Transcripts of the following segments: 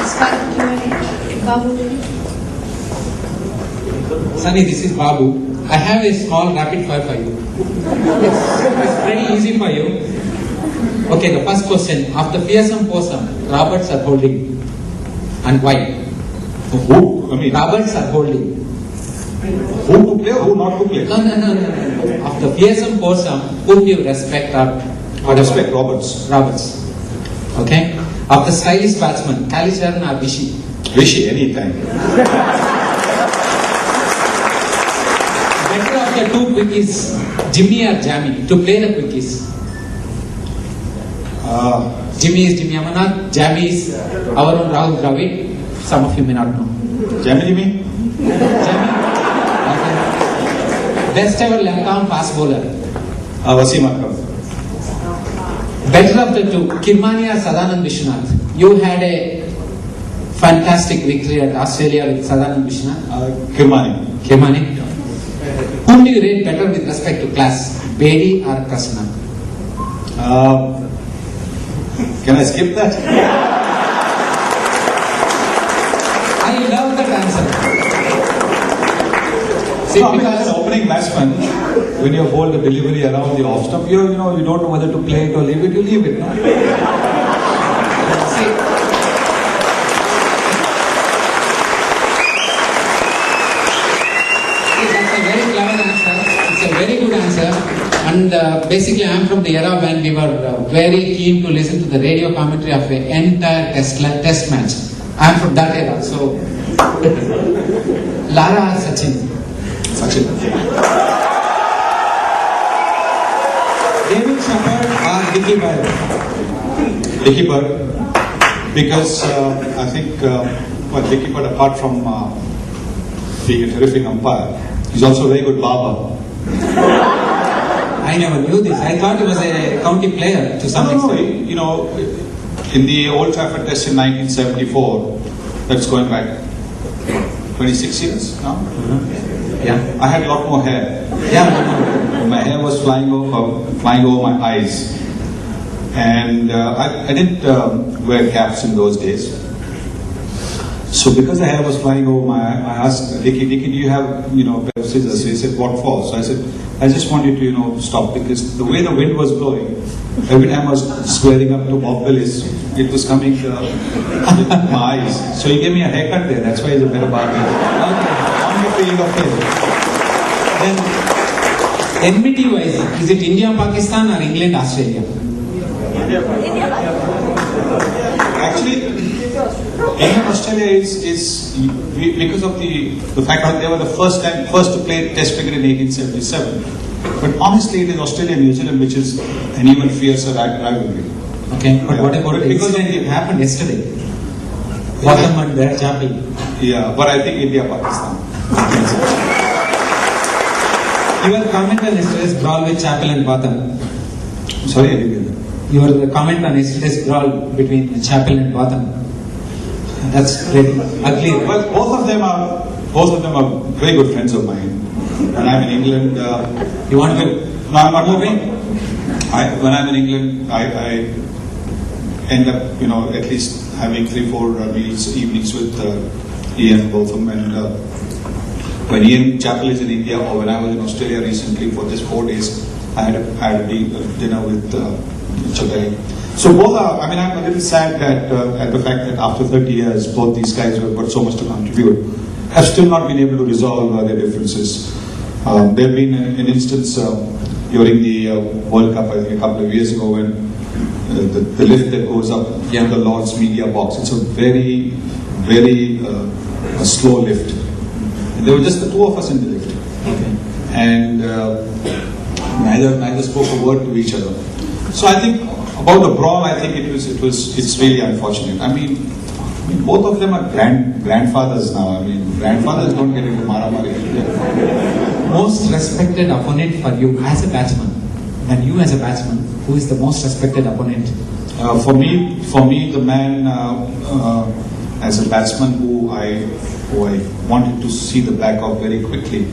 start Q&A. Babu. Sunny, this is Babu. I have a small rapid fire for you. It's very easy for you. Okay, the first question. After fearsome foursome, Roberts are holding. And why? Who? I mean, Roberts are holding. who to play or who not to play? No. After fearsome foursome, who do you respect or Respect Roberts. Roberts. Okay? After stylish batsman, Kalicharan or Vishy? Vishy, anytime. Better of the two quickies, Jimmy or Jammy, to play the quickies? Jimmy is Jimmy Amarnath, Jammy is our own Rahul Dravid. Some of you may not know. Jimmy? Jammy. Okay. Best ever Lankan fast bowler. Wasim Akram. Better of the two, Kirmani or Sadanand Vishwanath. You had a fantastic victory at Australia with Sadanand Vishwanath. Kirmani. Whom do you rate better with respect to class, Bedi or Krasna? Can I skip that? I love that answer. See, No, because as an opening batsman, when you hold the delivery around the off stump, you don't know whether to play it or leave it, you leave it. No? That's a very clever answer. It's a very good answer. And basically, I'm from the era when we were very keen to listen to the radio commentary of an entire test match. I'm from that era. So, Lara or Sachin? David Shepherd or Dickie Bird? Dickie Bird, because I think, Dickie Bird, apart from being a terrific umpire, he's also a very good barber. I never knew this. I thought he was a county player to some extent. No, in the Old Trafford Test in 1974, that's going back 26 years now. Yeah. I had a lot more hair. Yeah. My hair was flying over my eyes, and I didn't wear caps in those days. So because the hair was flying over my eye, I asked Dickie, do you have scissors? So he said, what for? So I said, I just want you to stop, because the way the wind was blowing, every time I was squaring up to Bob Willis, it was coming with my eyes. So he gave me a haircut there. That's why he's a better barber. Then enmity wise, is it India, Pakistan or England, Australia? Actually, England, Australia is because of the fact that they were the first to play Test cricket in 1877. But honestly, it is Australia and New Zealand which is an even fiercer rivalry. Okay, but what about the incident that happened yesterday? Botham and Chappell. Yeah, but I think India, Pakistan. Your comment on yesterday's brawl with Chappell and Botham. Sorry, I didn't get that. Your comment on yesterday's brawl between Chappell and Botham. That's really ugly. Well, both of them are very good friends of mine. When I'm in England, you want to? No, I'm not moving. When I'm in England, I end up, at least having 3-4 meals, evenings with Ian Botham, and when Ian Chappell is in India, or when I was in Australia recently for just 4 days, I had a dinner with Chappell. So both are, I'm a little sad that at the fact that after 30 years, both these guys who have got so much to contribute have still not been able to resolve their differences. There have been an instance during the World Cup, I think a couple of years ago, when the lift that goes up to the Lord's media box, it's a very, very slow lift. And there were just the two of us in the lift. Okay. And neither spoke a word to each other. So I think about the brawl, I think it's really unfortunate. I mean, both of them are grandfathers now. Grandfathers don't get into mara-mari. Most respected opponent for you as a batsman, and you as a batsman, who is the most respected opponent? For me, the man as a batsman who I wanted to see the back of very quickly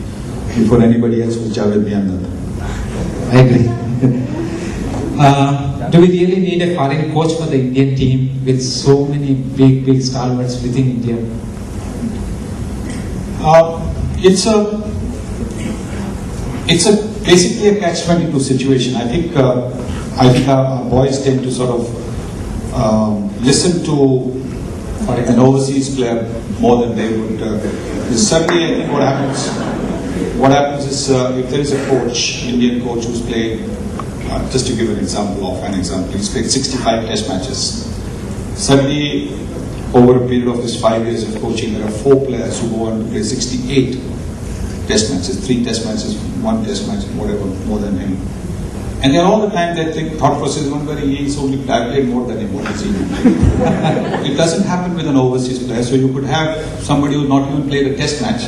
before anybody else was Javed Miandar. I agree. Do we really need a foreign coach for the Indian team with so many big stalwarts within India? It's basically a catch-22 situation. I think our boys tend to sort of listen to an overseas player more than they would. Certainly, I think what happens is if there is a coach, Indian coach who's played, just to give an example, he's played 65 test matches. Suddenly, over a period of this 5 years of coaching, there are 4 players who go on to play 68 test matches, 3 test matches, 1 test match, whatever, more than him. And then all the time they think, thought process is one where he's only played more than him, what is he doing? It doesn't happen with an overseas player, so you could have somebody who not even played a test match,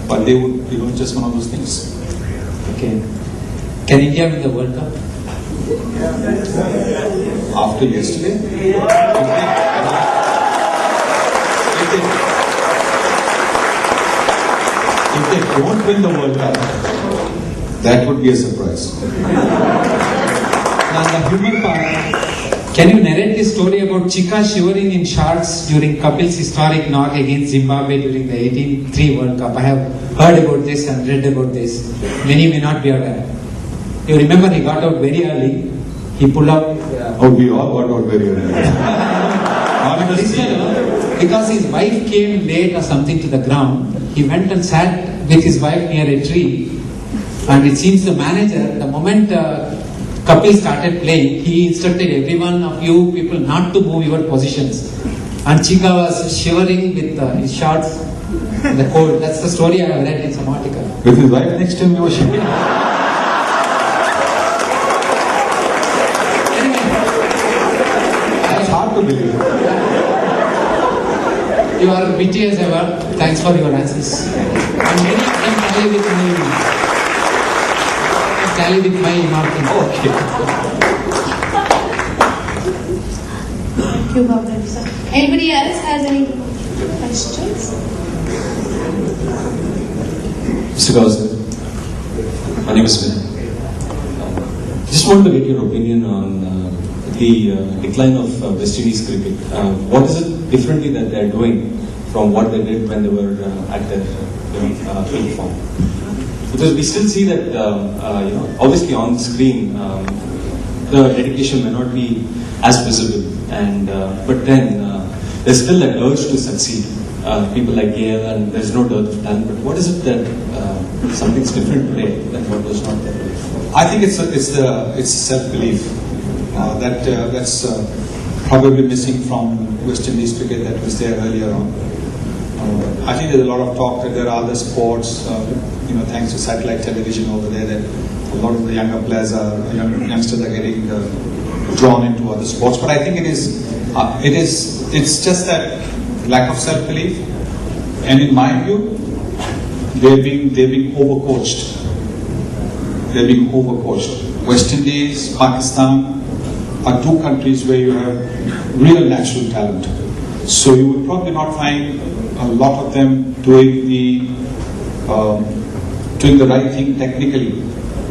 but they would, just one of those things. Okay. Can India win the World Cup? After yesterday? If they don't win the World Cup, that would be a surprise. Now the humor part, can you narrate the story about Chika shivering in shorts during Kapil's historic knock against Zimbabwe during the 18-3 World Cup? I have heard about this and read about this. Many may not be aware. You remember he got out very early. He pulled out. We all got out very early. Because his wife came late or something to the ground, he went and sat with his wife near a tree. And it seems the manager, the moment Kapil started playing, he instructed every one of you people not to move your positions. And Chika was shivering with his shorts in the cold. That's the story I have read in some article. With his wife next to him, he was shivering. It's hard to believe. You are witty as ever. Thanks for your answers. And many of them tally with my marking. Okay. Thank you, Bhavdev sir. Anybody else has any questions? Mr. Gauser, my name is Vinay. Just wanted to get your opinion on the decline of West Indies cricket. What is it differently that they are doing from what they did when they were at their peak form? Because we still see that, obviously on the screen, the dedication may not be as visible, and but then there's still that urge to succeed. People like Gale, and there's no dearth of talent. But what is it that something's different today than what was not there before? I think it's self-belief that's probably missing from West Indies cricket that was there earlier on. I think there's a lot of talk that there are other sports, thanks to satellite television over there, that a lot of the younger players youngsters are getting drawn into other sports. But I think it's just that lack of self-belief, and in my view, they're being overcoached. They're being overcoached. West Indies, Pakistan are 2 countries where you have real natural talent. So you will probably not find a lot of them doing the right thing technically.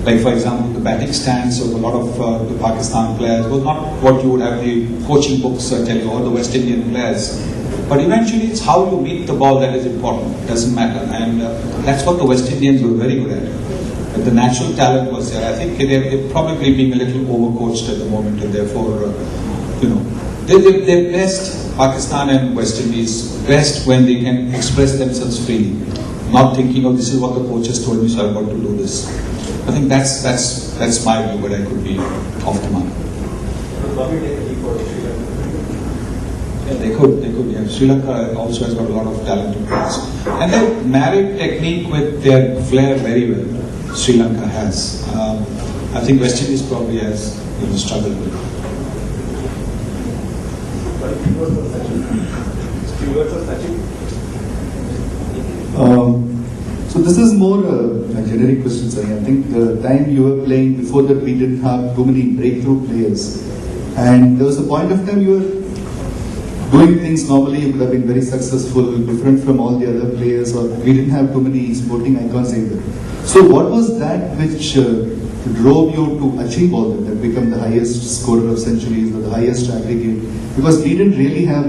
Like for example, the batting stance of a lot of the Pakistan players was not what you would have the coaching books tell you, or the West Indian players. But eventually it's how you meet the ball that is important. It doesn't matter. And that's what the West Indians were very good at. But the natural talent was there. I think they're probably being a little overcoached at the moment, and therefore, they're best, Pakistan and West Indies, best when they can express themselves freely, not thinking, this is what the coach has told me, so I've got to do this. I think that's my view, but I could be off the mark. Yeah, they could. Yeah. Sri Lanka also has got a lot of talented players, and they've married technique with their flair very well. Sri Lanka has. I think West Indies probably has struggled with it. So this is more a generic question, sir. I think the time you were playing, before that we didn't have too many breakthrough players, and there was a point of time you were doing things normally, you could have been very successful, different from all the other players, or we didn't have too many sporting icons either. So what was that which drove you to achieve all that become the highest scorer of centuries or the highest aggregate? Because we didn't really have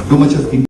too much of